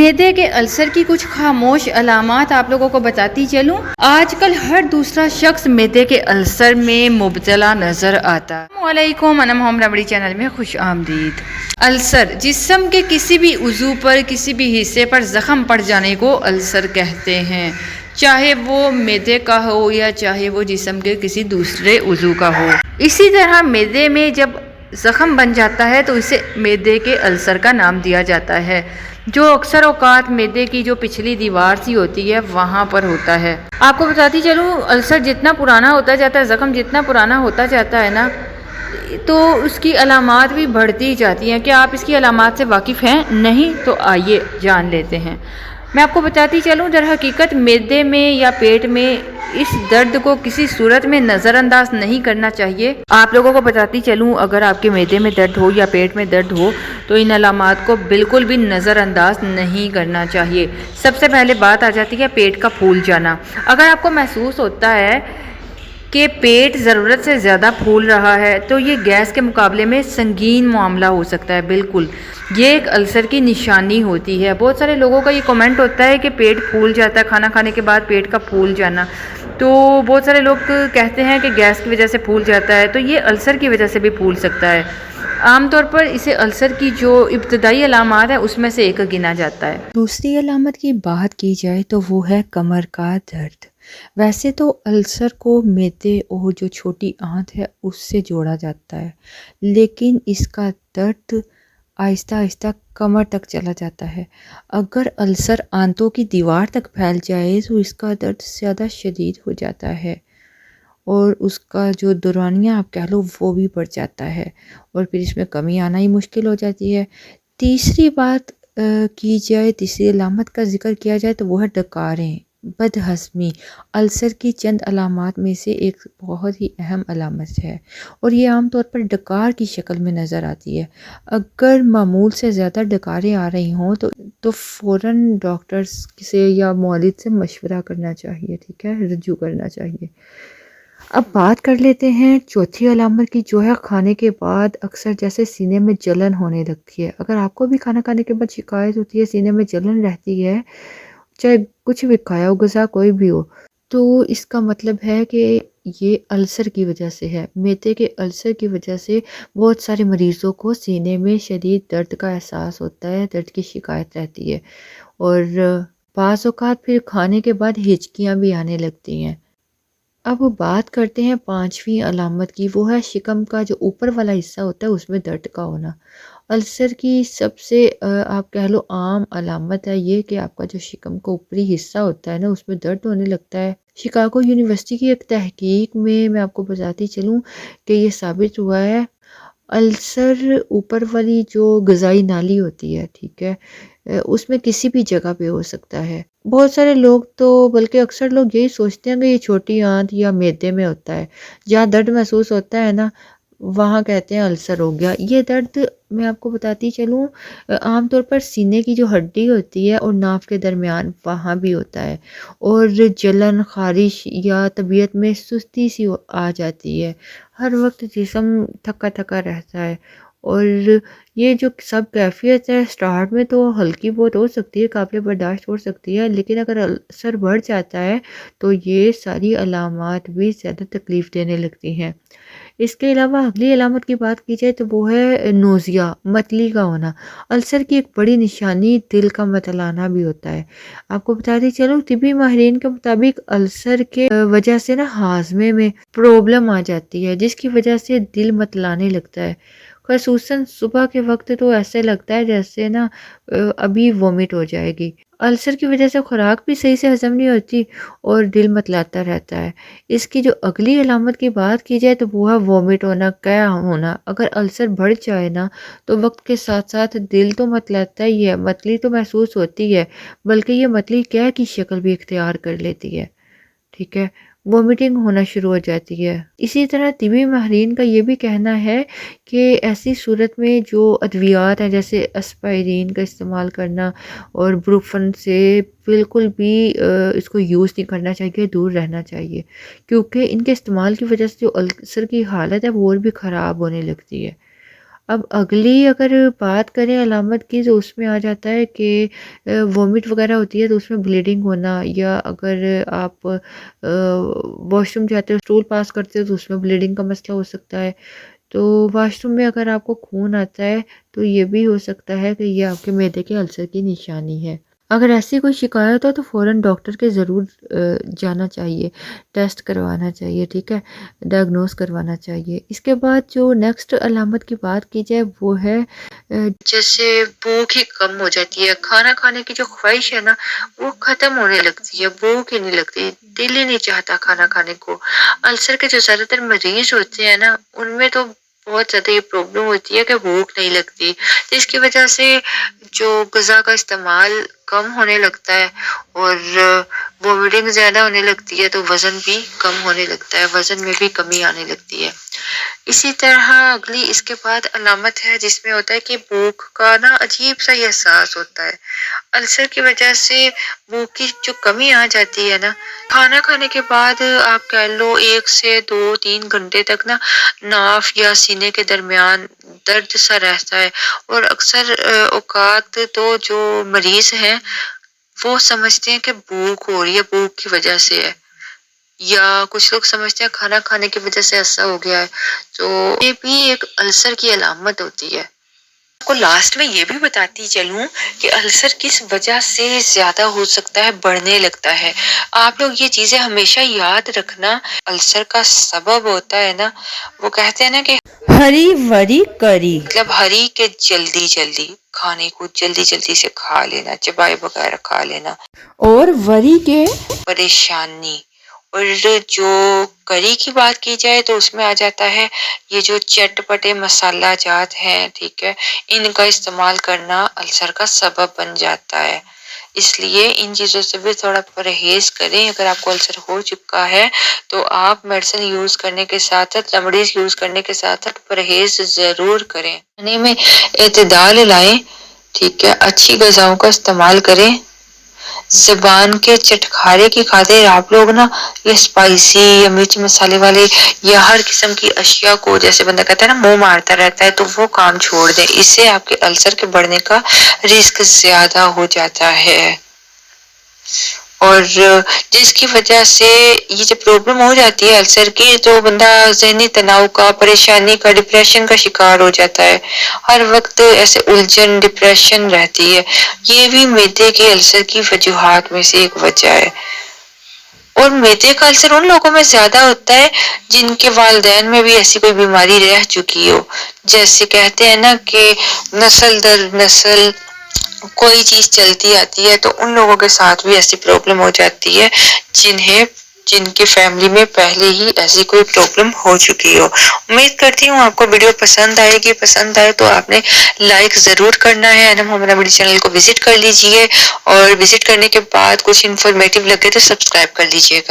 معدے کے السر کی کچھ خاموش علامات آپ لوگوں کو بتاتی چلوں۔ آج کل ہر دوسرا شخص معدے کے السر میں مبتلا نظر آتا ہے۔ السلام علیکم، انا محمد ربڑی چینل میں خوش آمدید۔ السر جسم کے کسی بھی عضو پر کسی بھی حصے پر زخم پڑ جانے کو السر کہتے ہیں، چاہے وہ معدے کا ہو یا چاہے وہ جسم کے کسی دوسرے عضو کا ہو۔ اسی طرح معدے میں جب زخم بن جاتا ہے تو اسے معدے کے السر کا نام دیا جاتا ہے، جو اکثر اوقات معدے کی جو پچھلی دیوار سی ہوتی ہے وہاں پر ہوتا ہے۔ آپ کو بتاتی چلوں، السر جتنا پرانا ہوتا جاتا ہے، زخم جتنا پرانا ہوتا جاتا ہے نا، تو اس کی علامات بھی بڑھتی جاتی ہیں۔ کیا آپ اس کی علامات سے واقف ہیں؟ نہیں تو آئیے جان لیتے ہیں۔ میں آپ کو بتاتی چلوں، در حقیقت معدے میں یا پیٹ میں اس درد کو کسی صورت میں نظر انداز نہیں کرنا چاہیے۔ آپ لوگوں کو بتاتی چلوں، اگر آپ کے معدے میں درد ہو یا پیٹ میں درد ہو تو ان علامات کو بالکل بھی نظر انداز نہیں کرنا چاہیے۔ سب سے پہلے بات آ جاتی ہے پیٹ کا پھول جانا۔ اگر آپ کو محسوس ہوتا ہے کہ پیٹ ضرورت سے زیادہ پھول رہا ہے تو یہ گیس کے مقابلے میں سنگین معاملہ ہو سکتا ہے۔ بالکل یہ ایک السر کی نشانی ہوتی ہے۔ بہت سارے لوگوں کا یہ کمنٹ ہوتا ہے کہ پیٹ پھول جاتا ہے، کھانا کھانے کے بعد پیٹ کا پھول جانا، تو بہت سارے لوگ کہتے ہیں کہ گیس کی وجہ سے پھول جاتا ہے، تو یہ السر کی وجہ سے بھی پھول سکتا ہے۔ عام طور پر اسے السر کی جو ابتدائی علامات ہیں اس میں سے ایک گنا جاتا ہے۔ دوسری علامت کی بات کی جائے تو وہ ہے کمر کا درد۔ ویسے تو السر کو معدے اور جو چھوٹی آنت ہے اس سے جوڑا جاتا ہے، لیکن اس کا درد آہستہ آہستہ کمر تک چلا جاتا ہے۔ اگر السر آنتوں کی دیوار تک پھیل جائے تو اس کا درد زیادہ شدید ہو جاتا ہے اور اس کا جو دورانیہ آپ کہہ لو وہ بھی بڑھ جاتا ہے اور پھر اس میں کمی آنا ہی مشکل ہو جاتی ہے۔ تیسری بات کی جائے، تیسری علامت کا ذکر کیا جائے تو وہ ہے ڈکاریں، بد ہضمی۔ السر کی چند علامات میں سے ایک بہت ہی اہم علامت ہے اور یہ عام طور پر ڈکار کی شکل میں نظر آتی ہے۔ اگر معمول سے زیادہ ڈکاریں آ رہی ہوں تو فوراً ڈاکٹر سے یا معالج سے مشورہ کرنا چاہیے، ٹھیک ہے، رجوع کرنا چاہیے۔ اب بات کر لیتے ہیں چوتھی علامت کی، جو ہے کھانے کے بعد اکثر جیسے سینے میں جلن ہونے لگتی ہے۔ اگر آپ کو بھی کھانا کھانے کے بعد شکایت ہوتی ہے، سینے میں جلن رہتی ہے، چاہے کچھ بھی کھایا ہو، غذا کوئی بھی ہو، تو اس کا مطلب ہے کہ یہ السر کی وجہ سے ہے۔ معدے کے السر کی وجہ سے بہت سارے مریضوں کو سینے میں شدید درد کا احساس ہوتا ہے، درد کی شکایت رہتی ہے اور بعض اوقات پھر کھانے کے بعد ہچکیاں بھی آنے لگتی ہیں۔ اب بات کرتے ہیں پانچویں علامت کی، وہ ہے شکم کا جو اوپر والا حصہ ہوتا ہے اس میں درد کا ہونا۔ السر کی سب سے آپ کہہ لو عام علامت ہے یہ کہ آپ کا جو شکم کا اوپری حصہ ہوتا ہے نا اس میں درد ہونے لگتا ہے۔ شکاگو یونیورسٹی کی ایک تحقیق میں آپ کو بتاتی چلوں کہ یہ ثابت ہوا ہے، السر اوپر والی جو غذائی نالی ہوتی ہے، ٹھیک ہے، اس میں کسی بھی جگہ پہ ہو سکتا ہے۔ بہت سارے لوگ تو بلکہ اکثر لوگ یہی سوچتے ہیں کہ یہ چھوٹی آنت یا معدے میں ہوتا ہے، جہاں درد محسوس ہوتا ہے نا وہاں کہتے ہیں السر ہو گیا۔ یہ درد میں آپ کو بتاتی چلوں عام طور پر سینے کی جو ہڈی ہوتی ہے اور ناف کے درمیان وہاں بھی ہوتا ہے، اور جلن، خارش یا طبیعت میں سستی سی آ جاتی ہے، ہر وقت جسم تھکا تھکا رہتا ہے، اور یہ جو سب کیفیت ہے سٹارٹ میں تو ہلکی بہت ہو سکتی ہے، قابل برداشت ہو سکتی ہے، لیکن اگر السر بڑھ جاتا ہے تو یہ ساری علامات بھی زیادہ تکلیف دینے لگتی ہیں۔ اس کے علاوہ اگلی علامت کی بات کی جائے تو وہ ہے نوزیا، متلی کا ہونا۔ السر کی ایک بڑی نشانی دل کا متلانا بھی ہوتا ہے۔ آپ کو بتاتی چلوں طبی ماہرین کے مطابق السر کے وجہ سے نا ہاضمے میں پرابلم آ جاتی ہے، جس کی وجہ سے دل متلانے لگتا ہے، خصوصاً صبح کے وقت تو ایسے لگتا ہے جیسے نا ابھی وومٹ ہو جائے گی۔ السر کی وجہ سے خوراک بھی صحیح سے ہضم نہیں ہوتی اور دل متلاتا رہتا ہے۔ اس کی جو اگلی علامت کی بات کی جائے تو وہ ہے وومٹ ہونا، قے ہونا۔ اگر السر بڑھ جائے نا تو وقت کے ساتھ ساتھ دل تو متلاتا ہی ہے، متلی تو محسوس ہوتی ہے، بلکہ یہ متلی قے کی شکل بھی اختیار کر لیتی ہے، ٹھیک ہے، وومٹنگ ہونا شروع ہو جاتی ہے۔ اسی طرح طبی ماہرین کا یہ بھی کہنا ہے کہ ایسی صورت میں جو ادویات ہیں جیسے اسپائرین کا استعمال کرنا اور بروفن سے بالکل بھی اس کو یوز نہیں کرنا چاہیے، دور رہنا چاہیے، کیونکہ ان کے استعمال کی وجہ سے جو السر کی حالت ہے وہ اور بھی خراب ہونے لگتی ہے۔ اب اگلی اگر بات کریں علامت کی تو اس میں آ جاتا ہے کہ وومٹ وغیرہ ہوتی ہے تو اس میں بلیڈنگ ہونا، یا اگر آپ واش روم جاتے ہو اسٹول پاس کرتے ہو تو اس میں بلیڈنگ کا مسئلہ ہو سکتا ہے۔ تو واش روم میں اگر آپ کو خون آتا ہے تو یہ بھی ہو سکتا ہے کہ یہ آپ کے معدے کے السر کی نشانی ہے۔ اگر ایسی کوئی شکایت ہو تو فوراً ڈاکٹر کے ضرور جانا چاہیے، ٹیسٹ کروانا چاہیے، ٹھیک ہے، ڈائگنوز کروانا چاہیے۔ اس کے بعد جو نیکسٹ علامت کی بات کی جائے وہ ہے جیسے بھوک ہی کم ہو جاتی ہے، کھانا کھانے کی جو خواہش ہے نا وہ ختم ہونے لگتی ہے، بھوک ہی نہیں لگتی، دل ہی نہیں چاہتا کھانا کھانے کو۔ السر کے جو زیادہ تر مریض ہوتے ہیں نا ان میں تو بہت زیادہ یہ پرابلم ہوتی ہے کہ بھوک نہیں لگتی، جس کی وجہ سے جو غذا کا استعمال کم ہونے لگتا ہے اور وومیٹنگ زیادہ ہونے لگتی ہے تو وزن بھی کم ہونے لگتا ہے، وزن میں بھی کمی آنے لگتی ہے۔ اسی طرح اگلی اس کے بعد علامت ہے جس میں ہوتا ہے کہ بھوک کا نا عجیب سا یہ احساس ہوتا ہے۔ السر کی وجہ سے بھوک کی جو کمی آ جاتی ہے نا، کھانا کھانے کے بعد آپ کہہ لو 1 سے 2-3 گھنٹے تک نا ناف یا سینے کے درمیان درد سا رہتا ہے، اور اکثر اوقات تو جو مریض ہیں وہ سمجھتے ہیں کہ بھوک ہو رہی ہے، بھوک کی وجہ سے ہے، یا کچھ لوگ سمجھتے ہیں کھانا کھانے کی وجہ سے ایسا ہو گیا ہے، تو یہ بھی ایک السر کی علامت ہوتی ہے۔ آپ کو لاسٹ میں یہ بھی بتاتی چلوں کہ السر کس وجہ سے زیادہ ہو سکتا ہے، بڑھنے لگتا ہے۔ آپ لوگ یہ چیزیں ہمیشہ یاد رکھنا، السر کا سبب ہوتا ہے نا، وہ کہتے ہیں نا کہ ہری وری کری، مطلب ہری کے جلدی جلدی کھانے کو جلدی جلدی سے کھا لینا، چبائے بغیر کھا لینا، اور وری کے پریشانی۔ اور جو کری کی بات کی جائے تو اس میں آ جاتا ہے یہ جو چٹ پٹے مسالہ جات ہیں، ٹھیک ہے، ان کا استعمال کرنا السر کا سبب بن جاتا ہے، اس لیے ان چیزوں سے بھی تھوڑا پرہیز کریں۔ اگر آپ کو السر ہو چکا ہے تو آپ میڈیسن یوز کرنے کے ساتھ ساتھ، ریمیڈیز یوز کرنے کے ساتھ ساتھ پرہیز ضرور کریں، کھانے میں اعتدال لائیں، ٹھیک ہے، اچھی غذاؤں کا استعمال کریں۔ زبان کے چٹکارے کی خاطر آپ لوگ نا یہ اسپائسی یا مرچ مسالے والے یا ہر قسم کی اشیاء کو، جیسے بندہ کہتا ہے نا منہ مارتا رہتا ہے، تو وہ کام چھوڑ دیں، اس سے آپ کے السر کے بڑھنے کا رسک زیادہ ہو جاتا ہے، اور جس کی وجہ سے یہ جب پرابلم ہو جاتی ہے السر کی تو بندہ ذہنی تناؤ کا، پریشانی کا، ڈپریشن کا شکار ہو جاتا ہے، ہر وقت ایسے الجھن ڈپریشن رہتی ہے۔ یہ بھی معدے کے السر کی وجوہات میں سے ایک وجہ ہے، اور معدے کا السر ان لوگوں میں زیادہ ہوتا ہے جن کے والدین میں بھی ایسی کوئی بیماری رہ چکی ہو، جیسے کہتے ہیں نا کہ نسل در نسل کوئی چیز چلتی آتی ہے، تو ان لوگوں کے ساتھ بھی ایسی پرابلم ہو جاتی ہے جن کی فیملی میں پہلے ہی ایسی کوئی پرابلم ہو چکی ہو۔ امید کرتی ہوں آپ کو ویڈیو پسند آئے گی، پسند آئے تو آپ نے لائک ضرور کرنا ہے، انم ہمارا میڈی چینل کو وزٹ کر لیجئے، اور وزٹ کرنے کے بعد کچھ انفارمیٹیو لگے تو سبسکرائب کر لیجئے گا۔